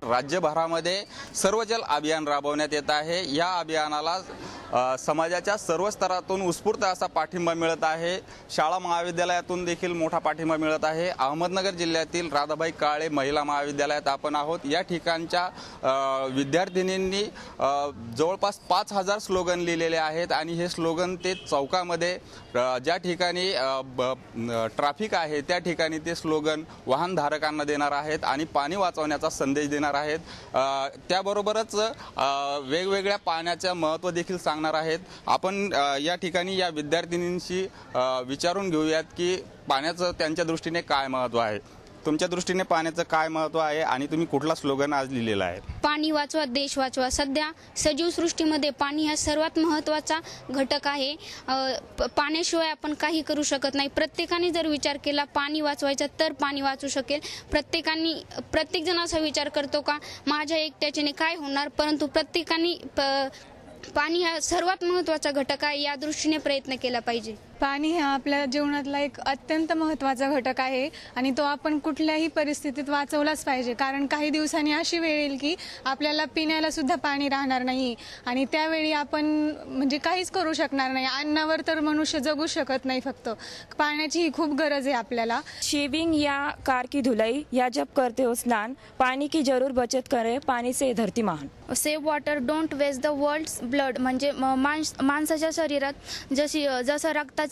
राज्यभरामध्ये सर्व जल अभियान राबवण्यात येत आहे। या अभियानाला समाजाच्या सर्व स्तरातून उत्स्फूर्त असा पाठिंबा मिळत आहे। शाळा महाविद्यालयातून देखील मोठा पाठिंबा मिळत आहे। अहमदनगर जिल्ह्यातील राधाबाई काळे महिला महाविद्यालयात आपण आहोत। या ठिकाणच्या विद्यार्थिनींनी जवळपास 5000 स्लोगन लिहिलेले आहेत आणि हे स्लोगन ते चौकामध्ये ज्या ठिकाणी ट्रॅफिक आहे त्या ठिकाणी ते स्लोगन वाहनधारकांना देणार आहेत आणि पाणी वाचवण्याचा संदेश देणार आहेत। त्याबरोबरच वेगवेगळ्या पाण्याचे महत्त्व देखील सांगणार आहेत। आपण या ठिकाणी या विद्यार्थिनींशी विचारून घेऊयात की पाण्याचं त्यांच्या दृष्टीने काय महत्त्व आहे। तुमच्या दृष्टीने पाण्याचं काय महत्त्व आहे आणि तुम्ही कुठला स्लोगन आज लिहिलेला आहे? पाणी वाचवा देश वाचवा। सध्या सजीव सृष्टीमध्ये पाणी हा सर्वात महत्त्वाचा घटक आहे। पाण्याशिवाय आपण काही करू शकत नाही। प्रत्येकाने जर विचार केला पाणी वाचवायचा तर पाणी वाचू शकेल। प्रत्येक जण असा विचार करतो का माझ्या एकट्याने काय होणार, परंतु प्रत्येकाने पाणी हा सर्वात महत्त्वाचा घटक आहे या दृष्टीने प्रयत्न केला पाहिजे। पाणी हा आपल्या जीवनातला एक अत्यंत महत्त्वाचा घटक आहे आणि तो आपण कुठल्याही परिस्थितीत वाचवलाच पाहिजे, कारण काही दिवसांनी अशी वेळ येईल की आपल्याला पिण्याला सुद्धा पाणी राहणार नाही आणि त्यावेळी आपण म्हणजे काहीच करू शकणार नाही। अन्नावर तर मनुष्य जगू शकत नाही, फक्त पाण्याची ही खूप गरज आहे आपल्याला। शेविंग या कार की धुलाई या जब करते हो स्नान, पाणी की जरूर बचत करे, पाणी से धरती महान। Save water don't waste the world's blood म्हणजे माणसाच्या शरीरात जसं रक्ताचा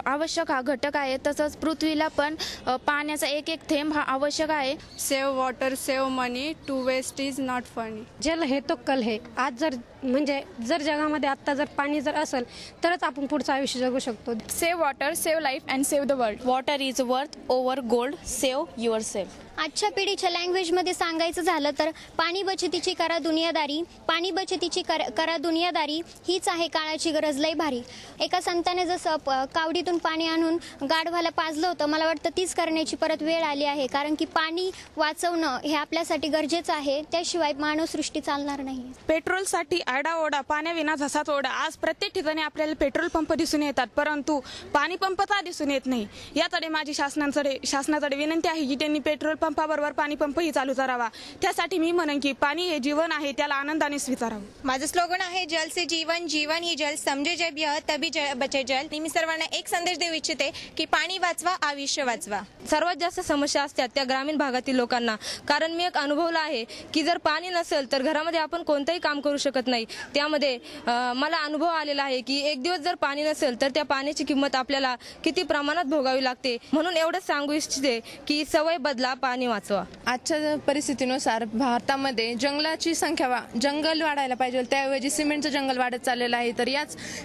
आवश्यक हा घटक आहे तसंच पृथ्वीला पण पाण्याचा एक एक थेंब हा आवश्यक आहे। Save water save money, to waste is not funny. जल है तो कल है। आज जर जगामध्ये आता जर पाणी जर असेल तरच आपण पुढचं आयुष्य जगू शकतो। Save water save life and save the world. Water is worth over gold, save your self. आजच्या पिढीच्या लँग्वेजमध्ये सांगायचं झालं तर पाणी बचतीची करा दुनियादारी, पाणी बचतीची करा दुनियादारी, हीच आहे काळाची गरज लय भारी। एका संताने जसं कावडीतून पाणी आणून गाढवाला पाजलं होतं, मला वाटतं तीच करण्याची परत वेळ आली आहे, कारण की पाणी वाचवणं हे आपल्यासाठी गरजेचं आहे, त्याशिवाय मानवसृष्टी चालणार नाही। पेट्रोलसाठी आडाओढा, पाण्याविना झसाच ओढा। आज प्रत्येक ठिकाणी आपल्याला पेट्रोल पंप दिसून येतात, परंतु पाणी पंप का दिसून येत नाही? याकडे माझी शासनाकडे विनंती आहे की त्यांनी पेट्रोल पंपाबरोबर पाणी पंपही चालू करावा। त्यासाठी मी म्हणेन की पाणी हे जीवन आहे, त्याला आनंदाने स्वीकारावं। माझं स्लोगन आहे जल से जीवन, जीवन ही जल, समझे जब यह तभी बचे जल। मी सर्वांना एक संदेश देऊ इच्छिते की पाणी वाचवा, आयुष्य वाचवा। सर्वात जास्त समस्या असतात त्या ग्रामीण भागातील लोकांना, कारण मी एक अनुभवला आहे की जर पाणी नसेल तर घरामध्ये आपण कोणतेही काम करू शकत नाही। त्यामध्ये मला अनुभव आलेला आहे की एक दिवस जर पाणी नसेल तर त्या पाण्याची किंमत आपल्याला किती प्रमाणात भोगावी लागते। म्हणून एवढंच सांगू इच्छिते की सवय बदला, पाणी वाचवा। आजच्या परिस्थितीनुसार भारतामध्ये जंगल वाढायला पाहिजे, त्याऐवजी सिमेंटचं जंगल वाढत चाललेलं आहे। तर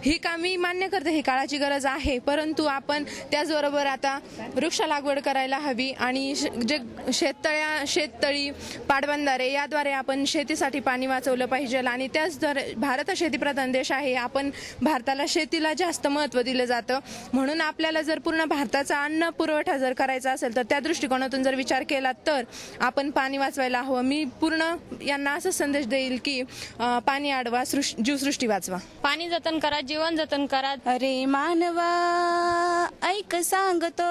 ही कामी मान्य करते, ही काळाची गरज आहे, परंतु आपण त्याचबरोबर आता वृक्ष लागवड करायला हवी आणि जे शेततळी पाटबंधारे याद्वारे आपण शेतीसाठी पाणी वाचवलं पाहिजे आणि त्याचद्वारे भारत शेतीप्रधान देश आहे, आपण भारताला शेतीला जास्त महत्त्व दिलं जातं। म्हणून आपल्याला जर पूर्ण भारताचा अन्न पुरवठा जर करायचा असेल तर त्या दृष्टिकोनातून जर विचार केला तर आपण पाणी वाचवायला हवं। मी पूर्ण यांना असा संदेश देईल की पाणी अडवा, जीवसृष्टी वाचवा। पाणी जतन करा, जीवन जतन करा। अरे मानवा ऐक सांगतो,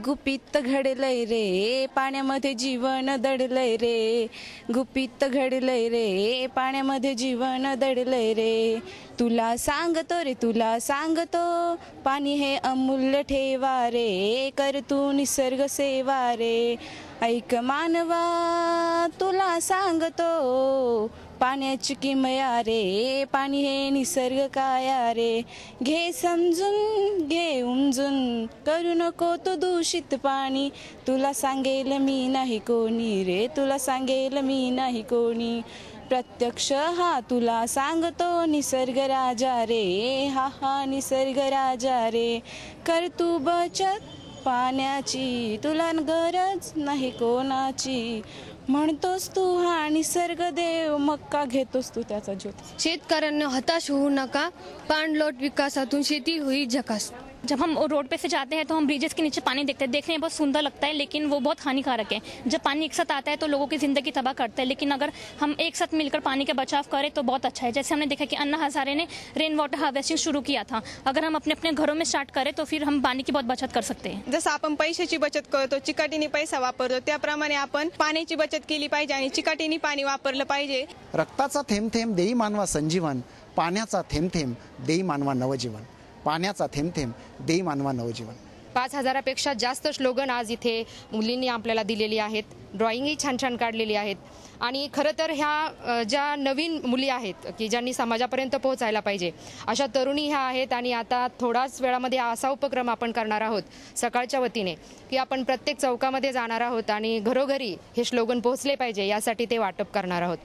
गुपित घडलंय रे, पाण्यामध्ये जीवन दडलंय रे, गुपित घडलंय रे, पाण्यामध्ये जीवन दडलंय रे। तुला सांगतो रे, तुला सांगतो, पाणी हे अमूल्य ठेवा रे, कर तू निसर्ग सेवा रे। ऐक मानवा तुला सांगतो, पाण्याची किमया रे, पाणी हे निसर्ग काया रे। घे समजून, घे उमजून, करू नको तो दूषित पाणी, तुला सांगेल मी नाही कोणी रे, तुला सांगेल मी नाही कोणी। प्रत्यक्ष हा तुला सांगतो निसर्ग राजा रे, हा हा निसर्ग राजा रे। कर तू बचत पाण्याची, तुला गरज नाही कोणाची, म्हणतोस तू हा निसर्ग देव, मग का घेतोस तू त्याचा ज्योत। शेतकऱ्यांना हताश होऊ नका, पाणलोट विकासातून शेती होईल झकास। जब हम रोड पे से जाते हैं तो हम ब्रिजेस के नीचे पानी देखते हैं, देखने में बहुत सुंदर लगता है, लेकिन वो बहुत हानिकारक है। जब पानी एक साथ आता है तो लोगों की ज़िंदगी तबाह करता है, लेकिन अगर हम एक साथ मिलकर पानी का बचाव करें तो बहुत अच्छा है। जैसे हमने देखा कि अन्ना हजारे ने रेन वाटर हार्वेस्टिंग शुरू किया था, अगर हम अपने अपने घरों में स्टार्ट करें तो फिर हम पानी की बहुत बचत कर सकते हैं। जसं आपण पैशाची बचत करतो, चिकाटीने पैसा वापरतो, त्याप्रमाणे आपण पाण्याची बचत केली पाहिजे आणि चिकाटीने पाणी वापरलं पाहिजे। रक्ताचा थेंब थेंब देई मानवा संजीवन, पाण्याचा थेंब थेंब देई मानवा नवजीवन, पाण्याचा थेंब थेंब देई मानवा नवजीवन। 5000पेक्षा जास्त स्लोगन आज इथे मुलींनी आपल्याला दिलेली आहेत, ड्रॉइंगही छान छान काढलेली आहेत आणि खरं तर ह्या ज्या नवीन मुली आहेत की ज्यांनी समाजापर्यंत पोहोचायला पाहिजे अशा तरुणी ह्या आहेत आणि आता थोडाच वेळामध्ये असा उपक्रम आपण करणार आहोत सकाळच्या वतीने की आपण प्रत्येक चौकामध्ये जाणार आहोत आणि घरोघरी हे स्लोगन पोहोचले पाहिजे यासाठी ते वाटप करणार आहोत।